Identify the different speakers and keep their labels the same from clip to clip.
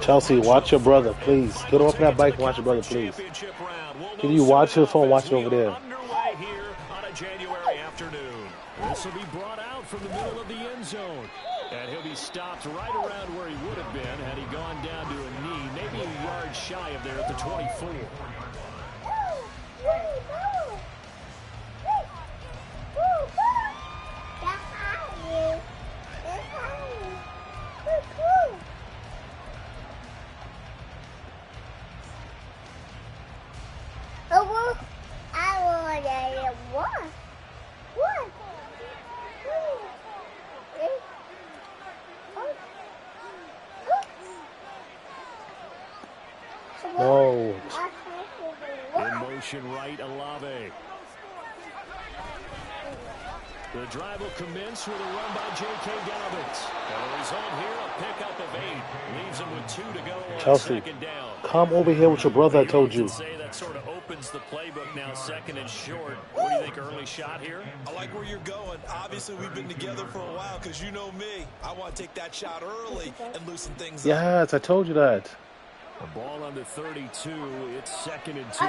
Speaker 1: Chelsea, watch your brother, please. Get off that bike and watch your brother, please. Can you watch your phone? Watch it over there.
Speaker 2: Underway here on a January afternoon. This will be brought out from the middle of the end zone. And he'll be stopped right around where he would have been had he gone down to a knee, maybe a yard shy of there at the 24.
Speaker 1: No.
Speaker 2: In motion right, Olave. The drive will commence with a run by J.K. Dobbins. And the result here, a pickup of 8. Leaves him with 2 to go on
Speaker 1: Chelsea,
Speaker 2: second down.
Speaker 1: come over here with your brother, I told you.
Speaker 2: Say that sort of opens the playbook now, second and short. What do you think, early shot here?
Speaker 3: I like where you're going. Obviously, we've been together for a while because you know me. I want to take that shot early and loosen things up.
Speaker 1: Yes, I told you that.
Speaker 2: The ball under 32. It's second and 2.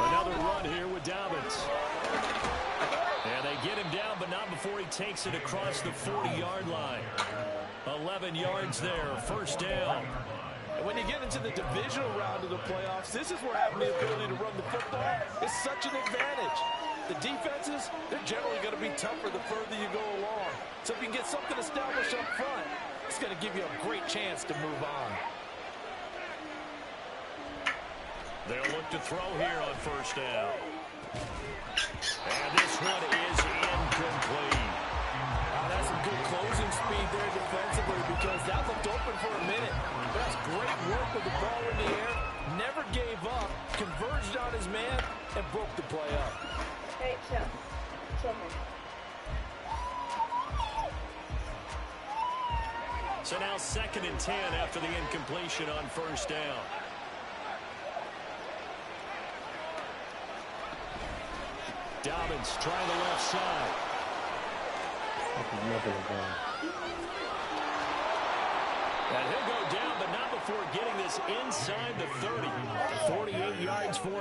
Speaker 2: Another run here with Dobbins. And they get him down, but not before he takes it across the 40-yard line. 11 yards there, first down.
Speaker 3: And when you get into the divisional round of the playoffs, this is where having the ability to run the football is such an advantage. The defenses, they're generally going to be tougher the further you go along. So if you can get something established up front, it's going to give you a great chance to move on.
Speaker 2: They'll look to throw here on first down. And this one is incomplete.
Speaker 3: That's some good closing speed there defensively because that looked open for a minute. But that's great work with the ball in the air. Never gave up, converged on his man, and broke the play up.
Speaker 4: Hey, show me.
Speaker 2: So now second and 10 after the incompletion on first down. Dobbins trying the left side. And he'll go down, but not before getting this inside the 30. 48 yards for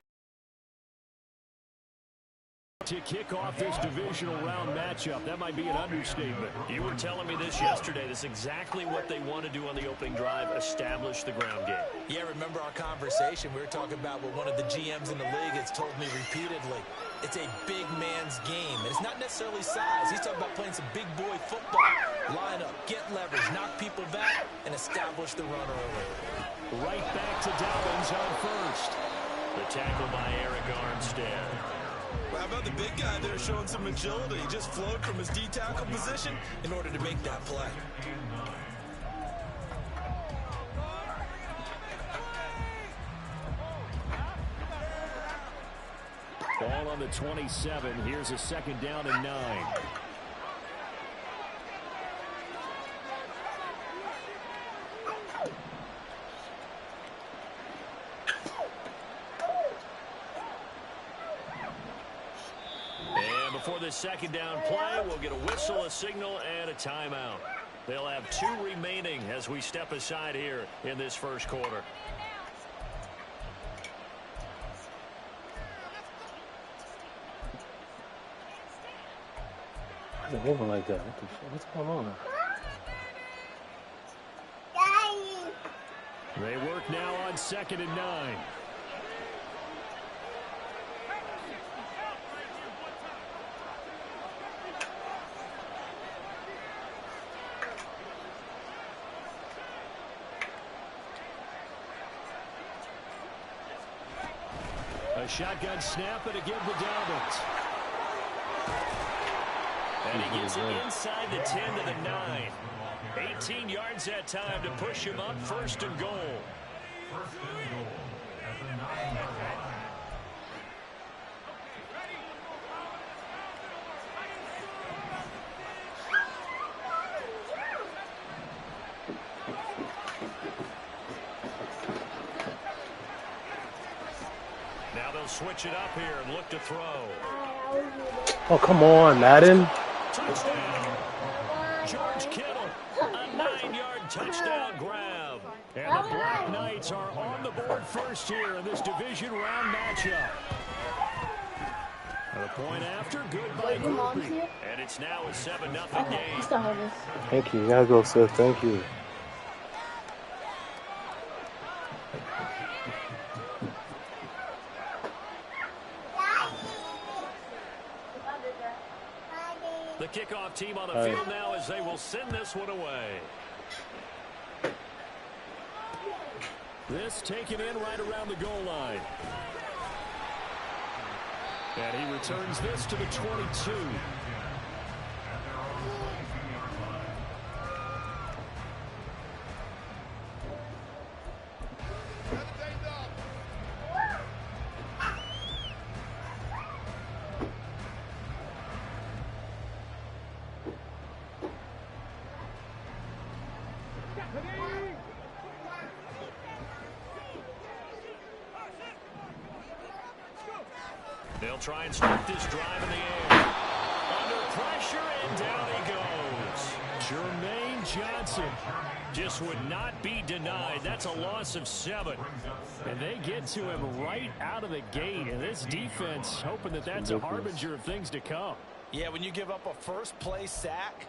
Speaker 2: to kick off this divisional round matchup. That might be an understatement. You were telling me this yesterday. This is exactly what they want to do on the opening drive, establish the ground game.
Speaker 3: Yeah, remember our conversation? We were talking about what one of the GMs in the league has told me repeatedly. It's a big man's game, and it's not necessarily size. He's talking about playing some big boy football. Line up, get leverage, knock people back, and establish the run early.
Speaker 2: Right back to Dobbins on first. The tackle by Eric Armstead.
Speaker 3: How about the big guy there showing some agility? He just flowed from his D-tackle position in order to make that play.
Speaker 2: Ball on the 27. Here's a second down and 9. And before the second down play, we'll get a whistle, a signal, and a timeout. They'll have 2 remaining as we step aside here in this first quarter.
Speaker 1: Why is it moving like that? What's going on?
Speaker 2: They work now on second and 9. A shotgun snap and again to Dobbins. And he gets it inside the 10 to the 9. 18 yards that time to push him up, first and goal. switch it up here and look to throw.
Speaker 1: Oh, come on, Madden.
Speaker 2: Touchdown. George Kittle, a 9-yard touchdown grab. And the Black Knights are on the board first here in this division round matchup. The point after, good by Groupie. And it's now a 7-0 game.
Speaker 1: Thank you. You gotta go, sis. Thank you.
Speaker 2: The kickoff team on the field now as they will send this one away. This taken in right around the goal line. And he returns this to the 22. They'll try and start this drive in the air. Under pressure, and down he goes. Jermaine Johnson just would not be denied. That's a loss of 7. And they get to him right out of the gate. And this defense hoping that that's a harbinger of things to come.
Speaker 3: Yeah, when you give up a first-play sack,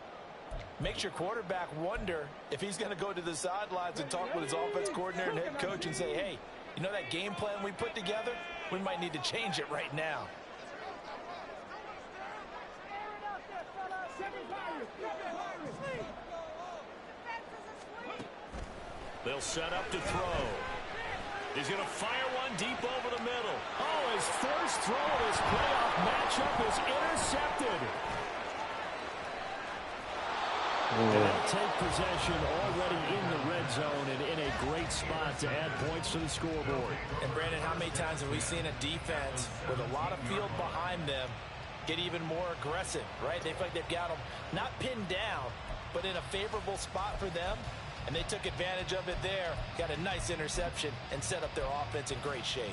Speaker 3: makes your quarterback wonder if he's going to go to the sidelines and talk with his offense coordinator and head coach and say, hey, you know that game plan we put together? We might need to change it right now.
Speaker 2: They'll set up to throw. He's going to fire one deep over the middle. Oh, his first throw of this playoff matchup is intercepted. And they'll take possession already in the red zone and in a great spot to add points to the scoreboard.
Speaker 3: And Brandon, how many times have we seen a defense with a lot of field behind them get even more aggressive, right? They feel like they've got them not pinned down, but in a favorable spot for them. And they took advantage of it there, got a nice interception, and set up their offense in great shape.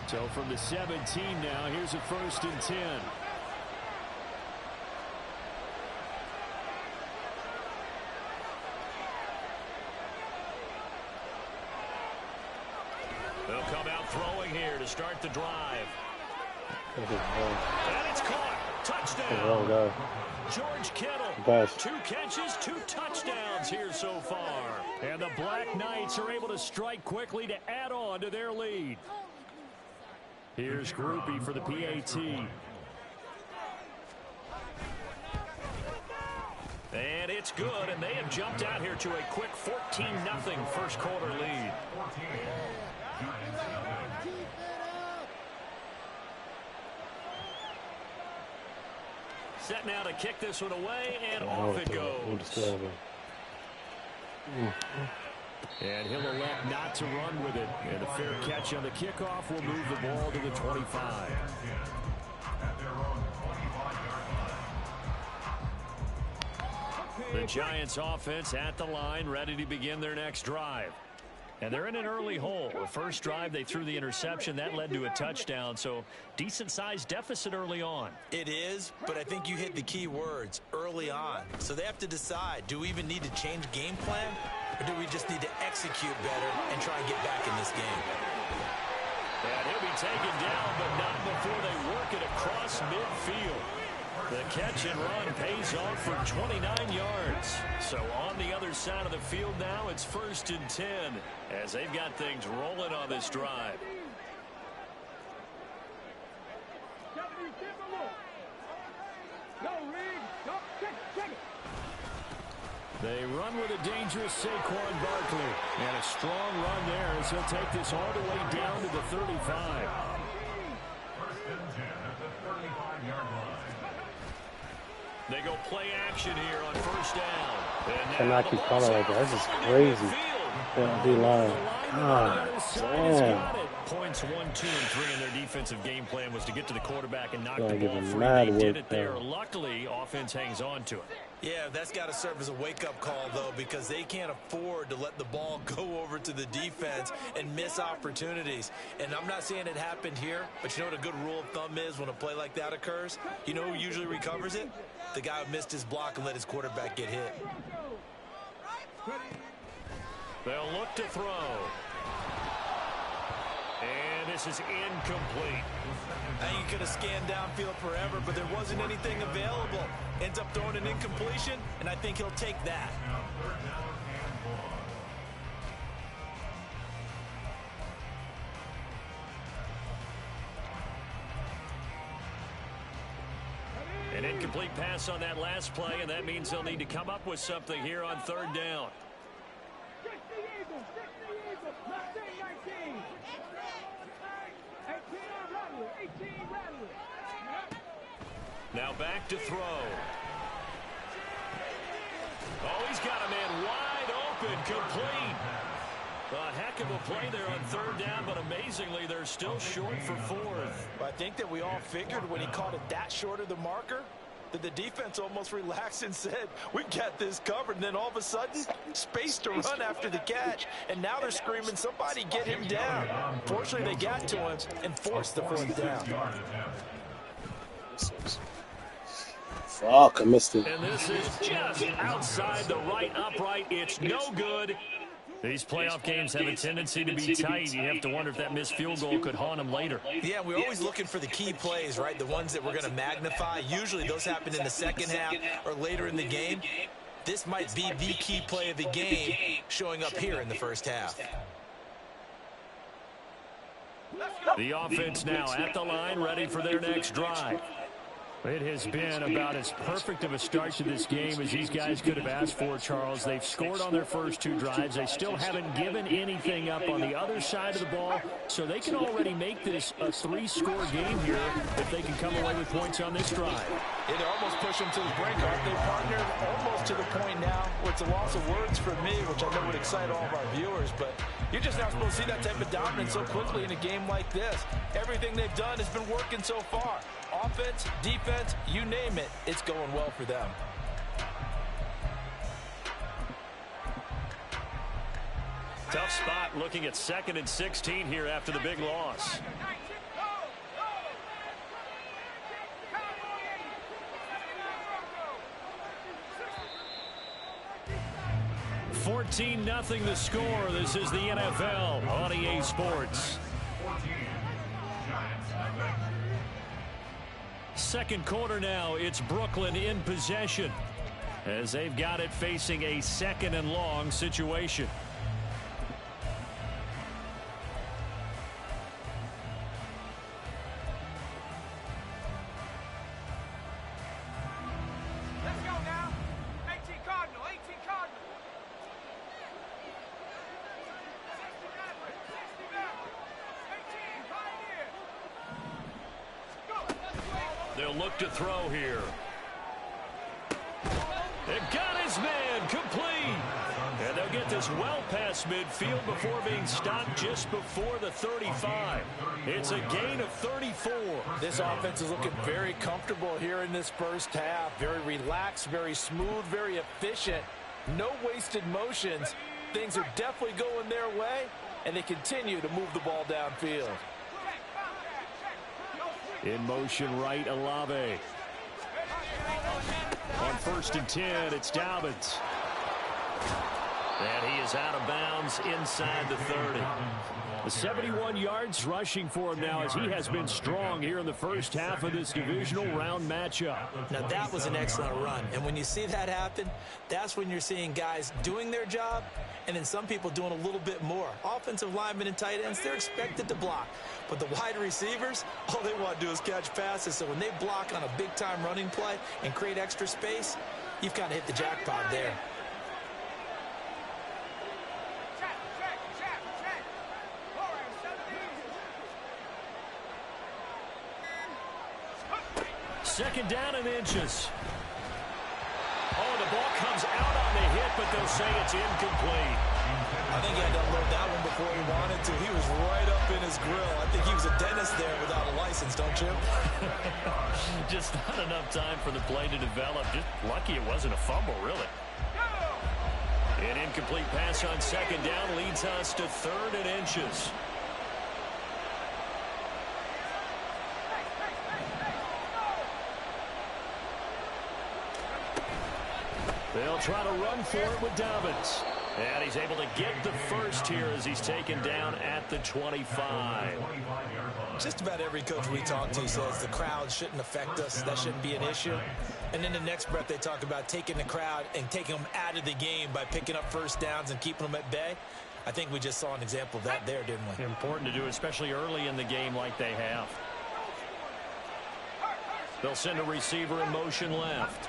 Speaker 2: So from the 17 now, here's a 1st and 10. They'll come out throwing here to start the drive. And it's caught. Touchdown. George Kittle, 2 catches, 2 touchdowns here so far. And the Black Knights are able to strike quickly to add on to their lead. Here's Groupie for the PAT. And it's good, and they have jumped out here to a quick 14-0 first quarter lead. Set now to kick this one away, and off it goes. And he'll elect not to run with it. And a fair catch on the kickoff will move the ball to the 25. The Giants offense at the line, ready to begin their next drive. And they're in an early hole. The first drive, they threw the interception. That led to a touchdown, so decent-sized deficit early on.
Speaker 3: It is, but I think you hit the key words, early on. So they have to decide, do we even need to change game plan, or do we just need to execute better and try and get back in this game?
Speaker 2: And he'll be taken down, but not before they work it across midfield. The catch and run pays off for 29 yards. So on the other side of the field now, it's 1st and 10 as they've got things rolling on this drive. They run with a dangerous Saquon Barkley. And a strong run there as he'll take this all the way down to the 35. They go play action here on 1st down.
Speaker 1: Cannot keep calling like that. This is crazy. Yeah, D-line. God damn.
Speaker 2: Points 1, 2, and 3 in their defensive game plan was to get to the quarterback and knock
Speaker 1: Gonna
Speaker 2: the
Speaker 1: give
Speaker 2: ball
Speaker 1: him
Speaker 2: free.
Speaker 1: mad
Speaker 2: They
Speaker 1: work
Speaker 2: did it there.
Speaker 1: there.
Speaker 2: Luckily, offense hangs on to it.
Speaker 3: Yeah, that's got to serve as a wake-up call, though, because they can't afford to let the ball go over to the defense and miss opportunities. And I'm not saying it happened here, but you know what a good rule of thumb is when a play like that occurs? You know who usually recovers it? The guy who missed his block and let his quarterback get hit.
Speaker 2: They'll look to throw. And this is incomplete.
Speaker 3: I think he could have scanned downfield forever, but there wasn't anything available. Ends up throwing an incompletion, and I think he'll take that.
Speaker 2: An incomplete pass on that last play, and that means they'll need to come up with something here on third down. Now back to throw. Oh, he's got a man wide open, complete. A heck of a play there on third down, but amazingly, they're still short for fourth.
Speaker 3: I think that we all figured when he called it that short of the marker, that the defense almost relaxed and said, we got this covered. And then all of a sudden, space to run after the catch. And now they're screaming, somebody get him down. Fortunately, they got to him and forced the fourth down.
Speaker 1: Fuck, I missed it.
Speaker 2: And this is just outside the right upright. It's no good. These playoff games have a tendency to be tight. You have to wonder if that missed field goal could haunt them later.
Speaker 3: Yeah, we're always looking for the key plays, right? The ones that we're going to magnify. Usually those happen in the second half or later in the game. This might be the key play of the game showing up here in the first half.
Speaker 2: The offense now at the line, ready for their next drive. It has been about as perfect of a start to this game as these guys could have asked for, Charles. They've scored on their first two drives. They still haven't given anything up on the other side of the ball, so they can already make this a three-score game here if they can come away with points on this drive.
Speaker 3: Yeah, they're almost pushing them to the brink, aren't they, partner? Almost to the point now where it's a loss of words for me, which I know would excite all of our viewers, but you're just not supposed to see that type of dominance so quickly in a game like this. Everything they've done has been working so far. Offense, defense, you name it, it's going well for them.
Speaker 2: Tough spot looking at 2nd and 16 here after the big loss. $14-0 the score. This is the NFL on EA Sports. Second quarter now, it's Brooklyn in possession as they've got it facing a 2nd and long situation.
Speaker 5: Let's go now. 18 Cardinal, 18 Cardinal. 18 Pioneer.
Speaker 2: They'll look to throw here. They've got his man complete. And they'll get this well past midfield before being stopped just before the 35. It's a gain of 34.
Speaker 3: This offense is looking very comfortable here in this first half. Very relaxed, very smooth, very efficient. No wasted motions. Things are definitely going their way, and they continue to move the ball downfield.
Speaker 2: In motion right, Olave. On 1st and 10, it's Dobbins. And he is out of bounds inside the 30. The 71 yards rushing for him now as he has been strong here in the first half of this divisional round matchup.
Speaker 3: Now that was an excellent run, and when you see that happen, that's when you're seeing guys doing their job and then some people doing a little bit more. Offensive linemen and tight ends, they're expected to block, but the wide receivers, all they want to do is catch passes. So when they block on a big-time running play and create extra space, you've kind of hit the jackpot there.
Speaker 2: Second down and inches. Oh, the ball comes out on the hit, but they'll say it's incomplete.
Speaker 3: I think he had to unload that one before he wanted to. He was right up in his grill. I think he was a dentist there without a license, don't you?
Speaker 2: Just not enough time for the play to develop. Just lucky it wasn't a fumble, really. An incomplete pass on second down leads us to 3rd and inches. They'll try to run for it with Dobbins. And he's able to get the first here as he's taken down at the 25.
Speaker 3: Just about every coach we talk to says the crowd shouldn't affect us. That shouldn't be an issue. And in the next breath, they talk about taking the crowd and taking them out of the game by picking up first downs and keeping them at bay. I think we just saw an example of that there, didn't we?
Speaker 2: Important to do, especially early in the game like they have. They'll send a receiver in motion left.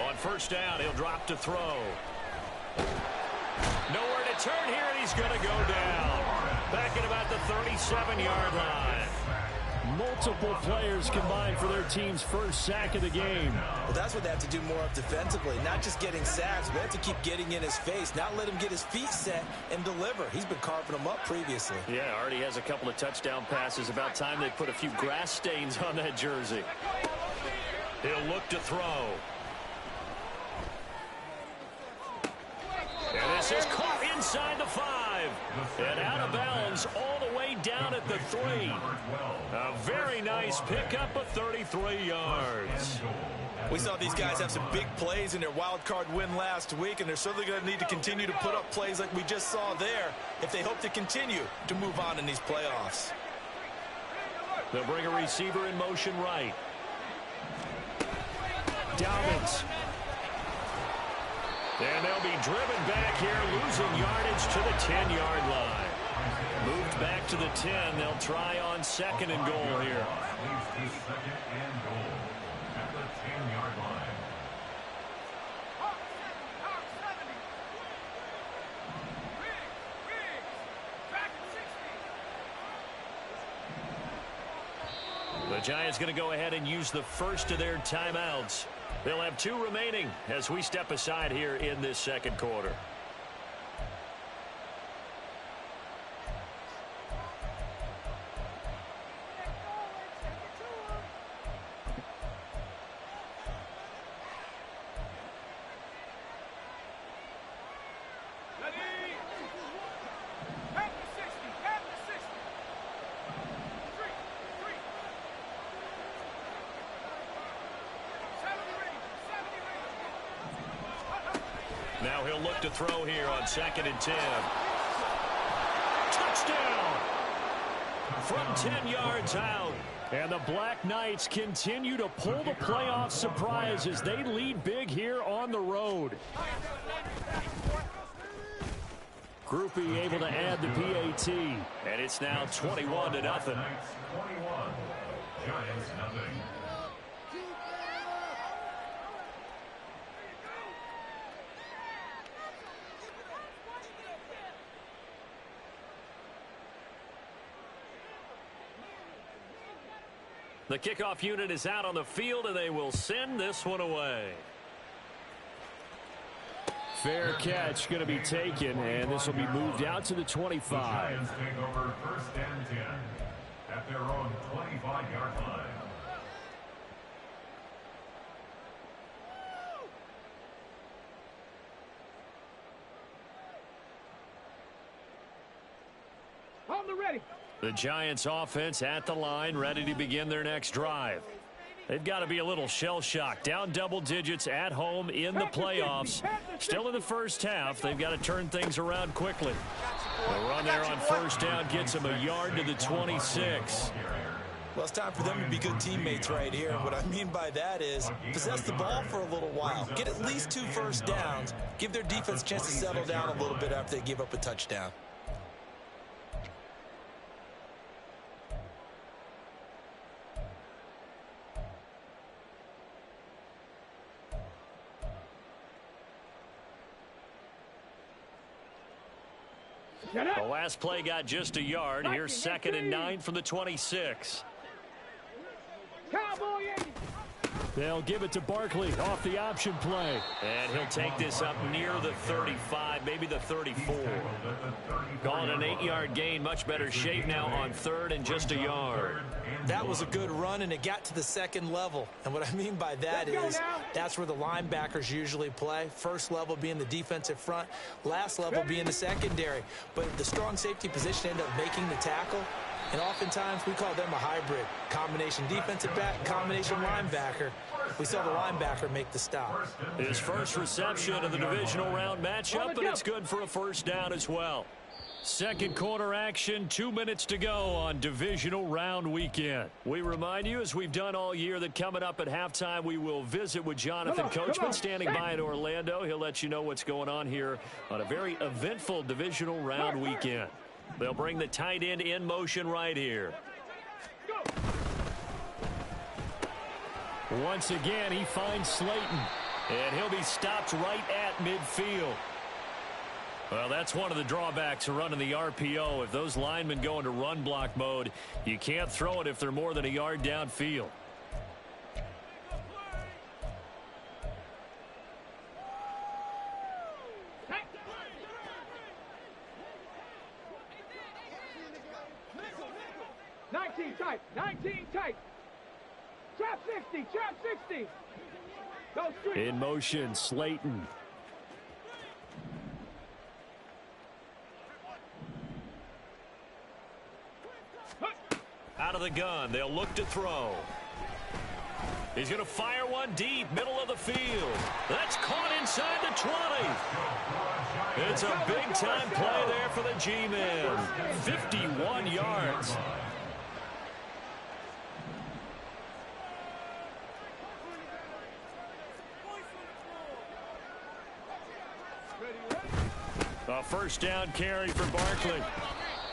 Speaker 2: On first down, he'll drop to throw. Nowhere to turn here, and he's going to go down. Back at about the 37-yard line. Multiple players combined for their team's first sack of the game.
Speaker 3: Well, that's what they have to do more of defensively. Not just getting sacks, but they have to keep getting in his face. Not let him get his feet set and deliver. He's been carving them up previously.
Speaker 2: Yeah, already has a couple of touchdown passes. About time they put a few grass stains on that jersey. He'll look to throw. And this is caught inside the 5. And out of bounds all the way down at the 3. A very nice pickup of 33 yards.
Speaker 3: We saw these guys have some big plays in their wild card win last week, and they're certainly going to need to continue to put up plays like we just saw there if they hope to continue to move on in these playoffs.
Speaker 2: They'll bring a receiver in motion right. Dobbins. And they'll be driven back here, losing yardage to the 10-yard line. Moved back to the 10. They'll try on 2nd and goal here. The Giants going to go ahead and use the first of their timeouts. They'll have 2 remaining as we step aside here in this second quarter. Now he'll look to throw here on 2nd and 10. Touchdown! From 10 yards out. And the Black Knights continue to pull the playoff surprise as they lead big here on the road. Group E able to add the PAT. And it's now 21-0.
Speaker 6: Giants nothing.
Speaker 2: The kickoff unit is out on the field, and they will send this one away. Fair catch going to be taken, and this will be moved out to the 25.
Speaker 6: Giants take over 1st and 10 at their own 25-yard line.
Speaker 5: On the ready.
Speaker 2: The Giants offense at the line, ready to begin their next drive. They've got to be a little shell-shocked. Down double digits at home in the playoffs. Still in the first half. They've got to turn things around quickly. The run there on first down gets them a yard to the 26.
Speaker 3: Well, it's time for them to be good teammates right here. And what I mean by that is possess the ball for a little while. Get at least 2 first downs. Give their defense a chance to settle down a little bit after they give up a touchdown.
Speaker 2: The last play got just a yard. Here's 2nd and 9 from the 26.
Speaker 5: Cowboy 80.
Speaker 2: They'll give it to Barkley off the option play.
Speaker 7: And he'll take this up near the 35, maybe the 34. Calling an 8-yard gain, much better shape now on 3rd and just a yard.
Speaker 3: That was a good run, and it got to the 2nd level. And what I mean by that is that's where the linebackers usually play. First level being the defensive front, last level being the secondary. But the strong safety position ended up making the tackle. And oftentimes we call them a hybrid. Combination defensive back, combination linebacker. We saw the linebacker make the stop.
Speaker 2: His first reception of the divisional round matchup, and it's good for a first down as well. Second quarter action, 2 minutes to go on divisional round weekend. We remind you, as we've done all year, that coming up at halftime, we will visit with Jonathan Coachman standing by in Orlando. He'll let you know what's going on here on a very eventful divisional round weekend. They'll bring the tight end in motion right here. Once again, he finds Slayton, and he'll be stopped right at midfield. Well, that's one of the drawbacks of running the RPO. If those linemen go into run block mode, you can't throw it if they're more than a yard downfield.
Speaker 5: Tight, 19 tight. Trap 60, trap 60. Go straight.
Speaker 2: In motion, Slayton. Out of the gun, they'll look to throw. He's going to fire one deep, middle of the field. That's caught inside the 20. It's a big-time play there for the G-men. 51 yards. A first down carry for Barkley.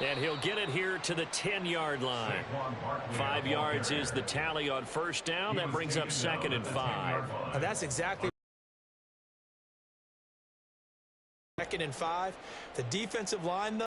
Speaker 2: And he'll get it here to the 10-yard line. 5 yards is the tally on first down. That brings up 2nd and 5.
Speaker 3: Now that's exactly 2nd and 5. The defensive line, though.